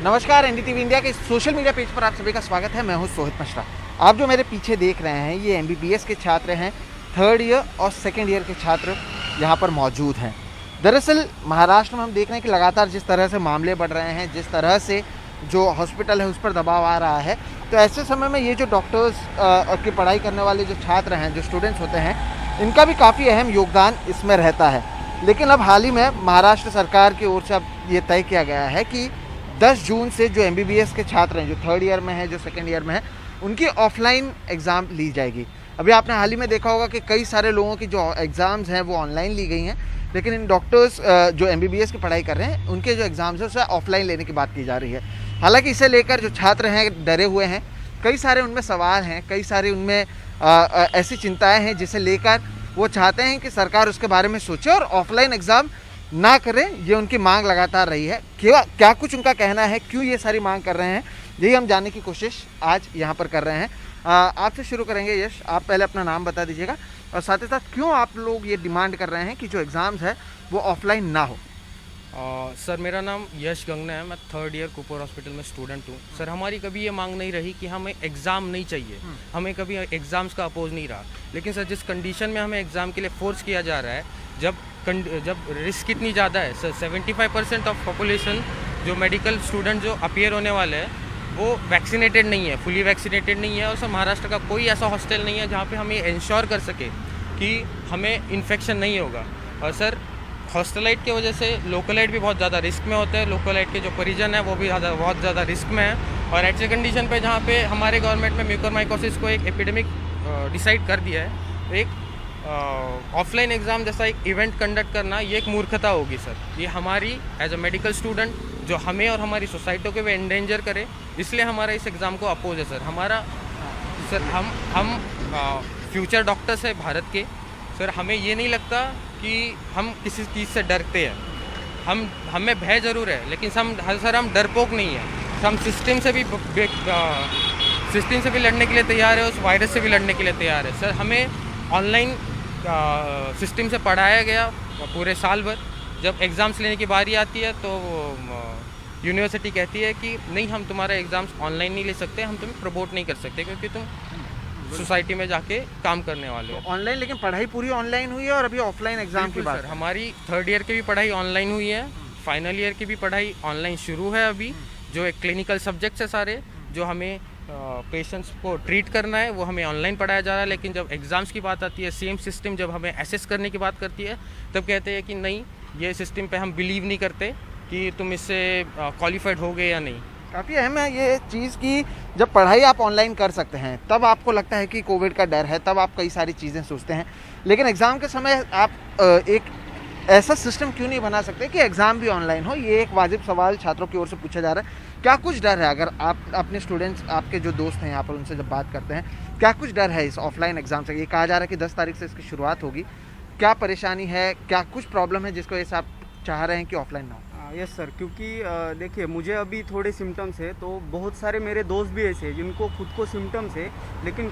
नमस्कार, NDTV India के social media page पर आप सभी का स्वागत है। मैं हूं सोहित मिश्रा। आप जो मेरे पीछे देख रहे हैं ये एमबीबीएस के छात्र हैं। थर्ड ईयर और सेकेंड ईयर के छात्र यहाँ पर मौजूद हैं। दरअसल महाराष्ट्र में हम देख रहे हैं कि लगातार जिस तरह से मामले बढ़ रहे हैं, जिस तरह से जो हॉस्पिटल है उस पर दबाव आ रहा है, तो ऐसे समय में ये जो डॉक्टर्स की पढ़ाई करने वाले जो छात्र हैं, जो स्टूडेंट्स होते हैं, इनका भी काफ़ी अहम योगदान इसमें रहता है। लेकिन अब हाल ही में महाराष्ट्र सरकार की ओर से अब ये तय किया गया है कि 10 जून से जो एमबीबीएस के छात्र हैं, जो थर्ड ईयर में हैं, जो सेकेंड ईयर में हैं, उनकी ऑफलाइन एग्ज़ाम ली जाएगी। अभी आपने हाल ही में देखा होगा कि कई सारे लोगों की जो एग्ज़ाम्स हैं वो ऑनलाइन ली गई हैं, लेकिन इन डॉक्टर्स जो एमबीबीएस की पढ़ाई कर रहे हैं उनके जो एग्ज़ाम्स हैं उसे ऑफलाइन लेने की बात की जा रही है। हालांकि इसे लेकर जो छात्र हैं डरे हुए हैं, कई सारे उनमें सवाल हैं, कई सारे उनमें ऐसी चिंताएँ हैं जिसे लेकर वो चाहते हैं कि सरकार उसके बारे में सोचे और ऑफलाइन एग्ज़ाम ना करें। ये उनकी मांग लगातार रही है। क्या कुछ उनका कहना है, क्यों ये सारी मांग कर रहे हैं, यही हम जानने की कोशिश आज यहाँ पर कर रहे हैं। आपसे शुरू करेंगे यश, आप पहले अपना नाम बता दीजिएगा और साथ ही साथ क्यों आप लोग ये डिमांड कर रहे हैं कि जो एग्ज़ाम्स है वो ऑफलाइन ना हो। सर, मेरा नाम यश गंगना है। मैं थर्ड ईयर कुपर हॉस्पिटल में स्टूडेंट हूँ। सर, हमारी कभी ये मांग नहीं रही कि हमें एग्ज़ाम नहीं चाहिए, हमें कभी एग्ज़ाम्स का अपोज नहीं रहा। लेकिन सर, जिस कंडीशन में हमें एग्ज़ाम के लिए फोर्स किया जा रहा है, जब रिस्क इतनी ज़्यादा है सर, 75% ऑफ पॉपुलेशन जो मेडिकल स्टूडेंट जो अपीयर होने वाले हैं वो वैक्सीनेटेड नहीं है, फुली वैक्सीनेटेड नहीं है। और सर, महाराष्ट्र का कोई ऐसा हॉस्टल नहीं है जहाँ पे हम ये इंश्योर कर सके कि हमें इन्फेक्शन नहीं होगा। और सर, हॉस्टलाइट की वजह से लोकलाइट भी बहुत ज़्यादा रिस्क में होते हैं। लोकलाइट के जो परिजन है वो भी बहुत ज़्यादा रिस्क में है। और ऐसे कंडीशन पे जहाँ पे हमारे गवर्नमेंट में म्यूकोरमाइकोसिस को एक एपिडेमिक डिसाइड कर दिया है, तो एक ऑफलाइन एग्ज़ाम जैसा एक इवेंट कंडक्ट करना ये एक मूर्खता होगी सर। ये हमारी एज अ मेडिकल स्टूडेंट जो हमें और हमारी सोसाइटी को भी एंडेंजर करे, इसलिए हमारा इस एग्ज़ाम को अपोज है सर। हम फ्यूचर डॉक्टर्स है भारत के सर। हमें ये नहीं लगता कि हम किसी चीज़ से डरते हैं। हमें भय ज़रूर है, लेकिन हम डरपोक नहीं है। हम सिस्टम से भी लड़ने के लिए तैयार है, उस वायरस से भी लड़ने के लिए तैयार है सर। हमें ऑनलाइन सिस्टम से पढ़ाया गया पूरे साल भर। जब एग्ज़ाम्स लेने की बारी आती है तो यूनिवर्सिटी कहती है कि नहीं, हम तुम्हारा एग्ज़ाम्स ऑनलाइन नहीं ले सकते, हम तुम्हें प्रमोट नहीं कर सकते क्योंकि तुम सोसाइटी में जाके काम करने वाले हो। ऑनलाइन, लेकिन पढ़ाई पूरी ऑनलाइन हुई है और अभी ऑफलाइन एग्ज़ाम की बात। हमारी थर्ड ईयर की भी पढ़ाई ऑनलाइन हुई है, फाइनल ईयर की भी पढ़ाई ऑनलाइन शुरू है अभी। जो एक क्लिनिकल सब्जेक्ट्स है सारे, जो हमें पेशेंट्स को ट्रीट करना है, वो हमें ऑनलाइन पढ़ाया जा रहा है। लेकिन जब एग्ज़ाम्स की बात आती है, सेम सिस्टम जब हमें एसेस करने की बात करती है, तब कहते हैं कि नहीं, ये सिस्टम पे हम बिलीव नहीं करते कि तुम इससे क्वालिफाइड हो गए या नहीं। काफ़ी अहम है ये चीज़ कि जब पढ़ाई आप ऑनलाइन कर सकते हैं तब आपको लगता है कि कोविड का डर है, तब आप कई सारी चीज़ें सोचते हैं। लेकिन एग्ज़ाम के समय आप एक ऐसा सिस्टम क्यों नहीं बना सकते कि एग्ज़ाम भी ऑनलाइन हो। ये एक वाजिब सवाल छात्रों की ओर से पूछा जा रहा है। क्या कुछ डर है, अगर आप अपने स्टूडेंट्स, आपके जो दोस्त हैं यहाँ पर, उनसे जब बात करते हैं, क्या कुछ डर है इस ऑफलाइन एग्ज़ाम से? ये कहा जा रहा है कि 10 तारीख से इसकी शुरुआत होगी। क्या परेशानी है, क्या कुछ प्रॉब्लम है जिसको वजह से आप चाह रहे हैं कि ऑफलाइन ना हो? यस सर, क्योंकि देखिए, मुझे अभी थोड़े सिम्टम्स है, तो बहुत सारे मेरे दोस्त भी ऐसे हैं जिनको खुद को सिम्टम्स है, लेकिन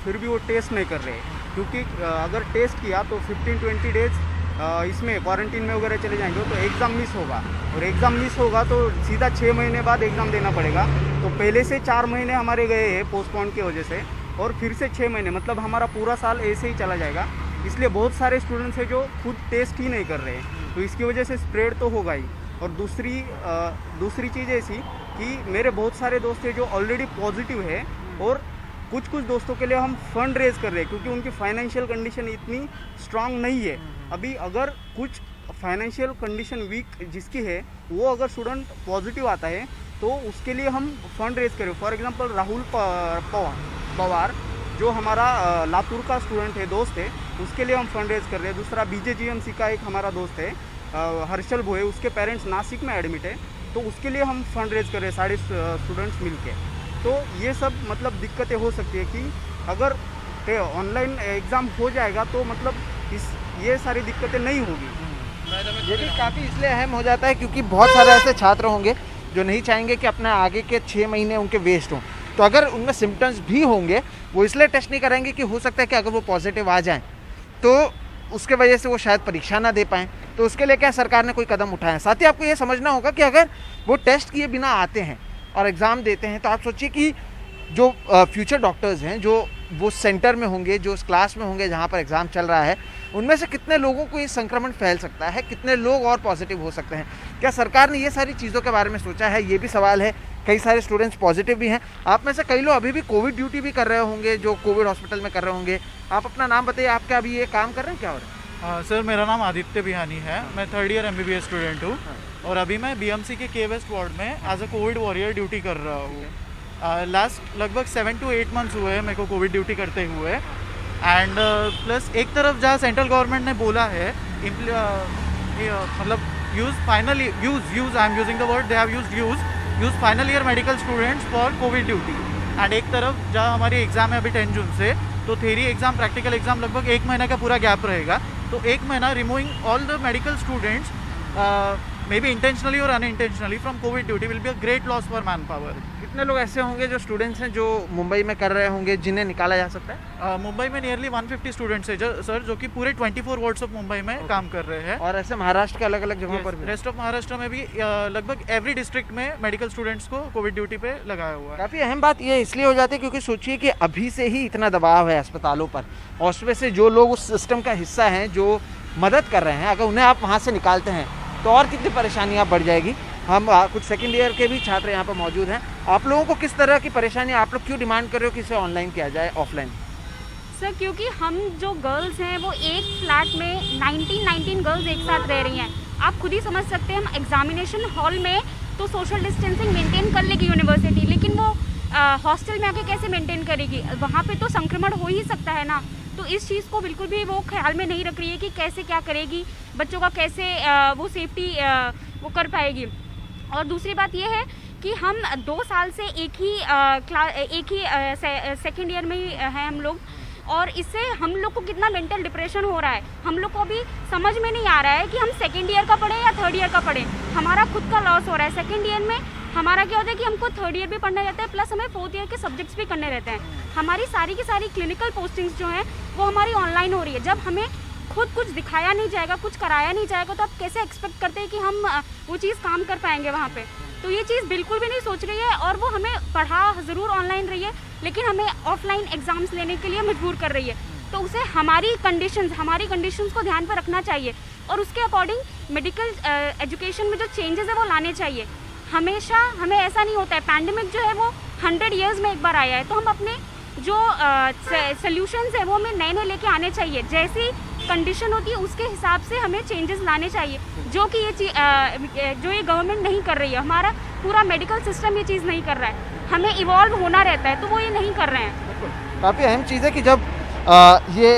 फिर भी वो टेस्ट नहीं कर रहे। क्योंकि अगर टेस्ट किया तो 15-20 डेज इसमें क्वारंटीन में वगैरह चले जाएंगे तो एग्ज़ाम मिस होगा, और एग्ज़ाम मिस होगा तो सीधा 6 महीने बाद एग्ज़ाम देना पड़ेगा। तो पहले से 4 महीने हमारे गए हैं पोस्टपोन की वजह से, और फिर से 6 महीने, मतलब हमारा पूरा साल ऐसे ही चला जाएगा। इसलिए बहुत सारे स्टूडेंट्स हैं जो खुद टेस्ट ही नहीं कर रहे हैं, तो इसकी वजह से स्प्रेड तो होगा ही। और दूसरी चीज़ ऐसी कि मेरे बहुत सारे दोस्त हैं जो ऑलरेडी पॉजिटिव है, और कुछ दोस्तों के लिए हम फंड रेज कर रहे हैं क्योंकि उनकी फाइनेंशियल कंडीशन इतनी स्ट्रांग नहीं है अभी। अगर कुछ फाइनेंशियल कंडीशन वीक जिसकी है, वो अगर स्टूडेंट पॉजिटिव आता है तो उसके लिए हम फंड रेज करें। फॉर एग्जांपल राहुल पवार जो हमारा लातूर का स्टूडेंट है, दोस्त है, उसके लिए हम फंड रेज कर रहे हैं। दूसरा BJGMC का एक हमारा दोस्त है हर्षल भोए, उसके पेरेंट्स नासिक में एडमिट है, तो उसके लिए हम फंड रेज कर रहे हैं, सारे स्टूडेंट्स मिलके। तो ये सब मतलब दिक्कतें हो सकती है कि अगर ऑनलाइन एग्ज़ाम हो जाएगा तो मतलब ये सारी दिक्कतें नहीं होगी। ये भी काफ़ी इसलिए अहम हो जाता है क्योंकि बहुत सारे ऐसे छात्र होंगे जो नहीं चाहेंगे कि अपने आगे के 6 महीने उनके वेस्ट हों। तो अगर उनमें सिम्टम्स भी होंगे, वो इसलिए टेस्ट नहीं करेंगे कि हो सकता है कि अगर वो पॉजिटिव आ जाएँ तो उसके वजह से वो शायद परीक्षा ना दे पाएँ, तो उसके लिए क्या सरकार ने कोई कदम उठाए हैं? साथ ही आपको ये समझना होगा कि अगर वो टेस्ट किए बिना आते हैं और एग्ज़ाम देते हैं, तो आप सोचिए कि जो फ्यूचर डॉक्टर्स हैं, जो वो सेंटर में होंगे, जो उस क्लास में होंगे जहाँ पर एग्ज़ाम चल रहा है, उनमें से कितने लोगों को ये संक्रमण फैल सकता है, कितने लोग और पॉजिटिव हो सकते हैं? क्या सरकार ने ये सारी चीज़ों के बारे में सोचा है? ये भी सवाल है। कई सारे स्टूडेंट्स पॉजिटिव भी हैं। आप में से कई लोग अभी भी कोविड ड्यूटी भी कर रहे होंगे, जो कोविड हॉस्पिटल में कर रहे होंगे। आप अपना नाम बताइए, आप क्या अभी ये काम कर रहे हैं, क्या हो रहा है? सर मेरा नाम आदित्य बिहानी है। मैं 3rd ईयर MBBS स्टूडेंट हूँ और अभी मैं BMC के K West वार्ड में as a covid warrior duty कर रहा हूँ। लास्ट लगभग 7 to 8 मंथ्स हुए हैं मेरे को कोविड ड्यूटी करते हुए। एंड प्लस एक तरफ जहाँ सेंट्रल गवर्नमेंट ने बोला है मतलब use I am using the word, they have use final year medical students for Covid duty. And एक तरफ जहाँ हमारी एग्ज़ाम है अभी 10 जून से, तो थ्योरी एग्ज़ाम प्रैक्टिकल एग्ज़ाम लगभग 1 महीने का पूरा गैप रहेगा। तो 1 महीना removing all the medical students may be intentionally और unintentionally from Covid duty will be a great loss for man power. कितने लोग ऐसे होंगे जो स्टूडेंट्स हैं जो मुंबई में कर रहे होंगे, जिन्हें निकाला जा सकता है? मुंबई में नियरली 150 स्टूडेंट्स है सर, जो कि पूरे 24 वार्ड्स ऑफ मुंबई में काम कर रहे हैं। और ऐसे महाराष्ट्र के अलग अलग जगहों पर भी? रेस्ट ऑफ महाराष्ट्र में भी लगभग एवरी डिस्ट्रिक्ट में मेडिकल स्टूडेंट्स को कोविड ड्यूटी पे लगाया हुआ है। काफ़ी अहम बात ये इसलिए हो जाती है क्योंकि सोचिए कि अभी से ही इतना दबाव है अस्पतालों पर, और उसमें से जो लोग उस सिस्टम का हिस्सा हैं, जो मदद कर रहे हैं, अगर उन्हें आप वहाँ से निकालते हैं तो और कितनी परेशानियाँ बढ़ जाएगी। हम कुछ सेकेंड ईयर के भी छात्र यहाँ पर मौजूद हैं। आप लोगों को किस तरह की परेशानी, आप लोग क्यों डिमांड कर रहे हो कि इसे ऑनलाइन किया जाए, ऑफलाइन? सर क्योंकि हम जो गर्ल्स हैं वो एक फ्लैट में 19 गर्ल्स एक साथ रह रही हैं। आप खुद ही समझ सकते हैं, हम एग्जामिनेशन हॉल में तो सोशल डिस्टेंसिंग मेंटेन कर लेगी यूनिवर्सिटी, लेकिन वो हॉस्टल में आके कैसे मेंटेन करेगी? वहाँ पे तो संक्रमण हो ही सकता है ना। तो इस चीज़ को बिल्कुल भी वो ख्याल में नहीं रख रही है कि कैसे क्या करेगी, बच्चों का कैसे वो सेफ्टी वो कर पाएगी। और दूसरी बात ये है कि हम 2 साल से एक ही सेकेंड ईयर में ही हैं हम लोग, और इससे हम लोग को कितना मेंटल डिप्रेशन हो रहा है। हम लोग को अभी समझ में नहीं आ रहा है कि हम सेकेंड ईयर का पढ़ें या 3rd ईयर का पढ़ें। हमारा खुद का लॉस हो रहा है। सेकेंड ईयर में हमारा क्या होता है कि हमको 3rd ईयर भी पढ़ना रहता है, प्लस हमें 4th ईयर के सब्जेक्ट्स भी करने रहते हैं। हमारी सारी की सारी क्लिनिकल पोस्टिंग्स जो हैं वो हमारी ऑनलाइन हो रही है। जब हमें खुद कुछ दिखाया नहीं जाएगा, कुछ कराया नहीं जाएगा, तो आप कैसे एक्सपेक्ट करते हैं कि हम वो चीज़ काम कर पाएंगे वहाँ पे? तो ये चीज़ बिल्कुल भी नहीं सोच रही है, और वो हमें पढ़ा ज़रूर ऑनलाइन रही है, लेकिन हमें ऑफलाइन एग्ज़ाम्स लेने के लिए मजबूर कर रही है। तो उसे हमारी कंडीशंस को ध्यान पर रखना चाहिए, और उसके अकॉर्डिंग मेडिकल एजुकेशन में जो चेंजेस है वो लाने चाहिए। हमेशा हमें ऐसा नहीं होता है, पैंडेमिक जो है वो 100 ईयर्स में एक बार आया है, तो हम अपने जो सॉल्यूशंस है वो हमें नए नए लेके आने चाहिए। जैसी कंडीशन होती है उसके हिसाब से हमें चेंजेस लाने चाहिए, जो कि जो ये गवर्नमेंट नहीं कर रही है। हमारा पूरा मेडिकल सिस्टम ये चीज़ नहीं कर रहा है। हमें इवॉल्व होना रहता है, तो वो ये नहीं कर रहे हैं। काफ़ी अहम चीज़ है कि जब ये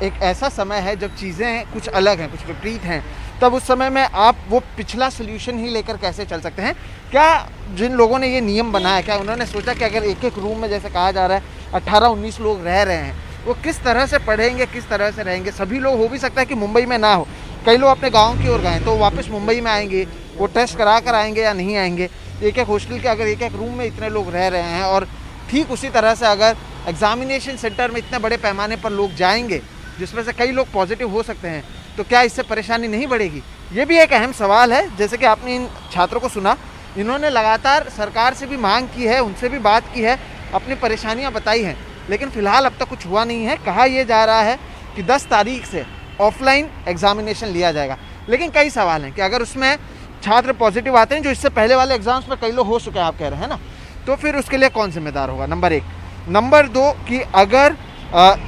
एक ऐसा समय है जब चीज़ें कुछ अलग हैं, कुछ विपरीत हैं, तब उस समय में आप वो पिछला सोल्यूशन ही लेकर कैसे चल सकते हैं? क्या जिन लोगों ने ये नियम बनाया, क्या उन्होंने सोचा कि अगर एक एक रूम में जैसे कहा जा रहा है 18-19 लोग रह रहे हैं, वो किस तरह से पढ़ेंगे, किस तरह से रहेंगे? सभी लोग, हो भी सकता है कि मुंबई में ना हो, कई लोग अपने गांव की ओर गए तो वापस मुंबई में आएंगे, वो टेस्ट करा कर आएंगे या नहीं आएंगे? एक एक हॉस्टल के अगर एक एक रूम में इतने लोग रह रहे हैं, और ठीक उसी तरह से अगर एग्जामिनेशन सेंटर में इतने बड़े पैमाने पर लोग जाएंगे जिसमें से कई लोग पॉजिटिव हो सकते हैं, तो क्या इससे परेशानी नहीं बढ़ेगी? ये भी एक अहम सवाल है। जैसे कि आपने इन छात्रों को सुना, इन्होंने लगातार सरकार से भी मांग की है, उनसे भी बात की है, अपनी परेशानियां बताई हैं, लेकिन फ़िलहाल अब तक कुछ हुआ नहीं है। कहा यह जा रहा है कि 10 तारीख से ऑफलाइन एग्जामिनेशन लिया जाएगा, लेकिन कई सवाल हैं कि अगर उसमें छात्र पॉजिटिव आते हैं, जो इससे पहले वाले एग्जाम्स में कई लोग हो चुके हैं, आप कह रहे हैं ना, तो फिर उसके लिए कौन जिम्मेदार होगा? नंबर 1। नंबर 2 कि अगर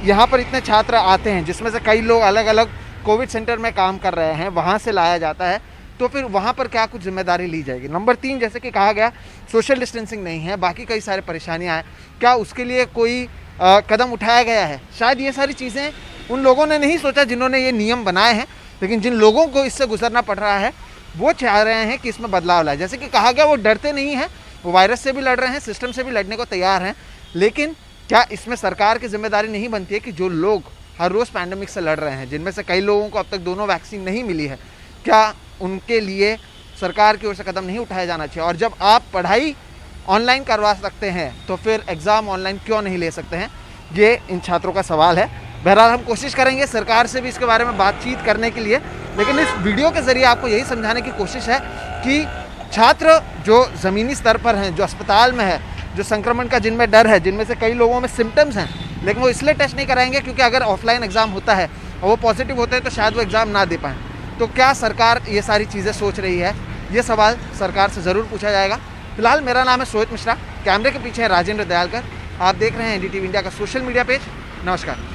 यहाँ पर इतने छात्र आते हैं जिसमें से कई लोग अलग अलग कोविड सेंटर में काम कर रहे हैं, वहाँ से लाया जाता है, तो फिर वहाँ पर क्या कुछ जिम्मेदारी ली जाएगी? नंबर 3, जैसे कि कहा गया सोशल डिस्टेंसिंग नहीं है, बाकी कई सारे परेशानियाँ हैं, क्या उसके लिए कोई कदम उठाया गया है? शायद ये सारी चीज़ें उन लोगों ने नहीं सोचा जिन्होंने ये नियम बनाए हैं, लेकिन जिन लोगों को इससे गुजरना पड़ रहा है वो चाह रहे हैं कि इसमें बदलाव लाए। जैसे कि कहा गया, वो डरते नहीं हैं, वो वायरस से भी लड़ रहे हैं, सिस्टम से भी लड़ने को तैयार हैं, लेकिन क्या इसमें सरकार की जिम्मेदारी नहीं बनती है कि जो लोग हर रोज़ पैंडेमिक से लड़ रहे हैं, जिनमें से कई लोगों को अब तक दोनों वैक्सीन नहीं मिली है, क्या उनके लिए सरकार की ओर से कदम नहीं उठाया जाना चाहिए? और जब आप पढ़ाई ऑनलाइन करवा सकते हैं तो फिर एग्ज़ाम ऑनलाइन क्यों नहीं ले सकते हैं? ये इन छात्रों का सवाल है। बहरहाल हम कोशिश करेंगे सरकार से भी इसके बारे में बातचीत करने के लिए, लेकिन इस वीडियो के ज़रिए आपको यही समझाने की कोशिश है कि छात्र जो ज़मीनी स्तर पर हैं, जो अस्पताल में है, जो संक्रमण का जिनमें डर है, जिनमें से कई लोगों में सिम्टम्स हैं, लेकिन वो इसलिए टेस्ट नहीं कराएंगे क्योंकि अगर ऑफलाइन एग्ज़ाम होता है और वो पॉजिटिव होते हैं तो शायद वो एग्ज़ाम ना दे पाएँ। तो क्या सरकार ये सारी चीज़ें सोच रही है, ये सवाल सरकार से ज़रूर पूछा जाएगा। फिलहाल मेरा नाम है सोहित मिश्रा, कैमरे के पीछे है राजेंद्र दयालकर। आप देख रहे हैं NDTV इंडिया का सोशल मीडिया पेज। नमस्कार।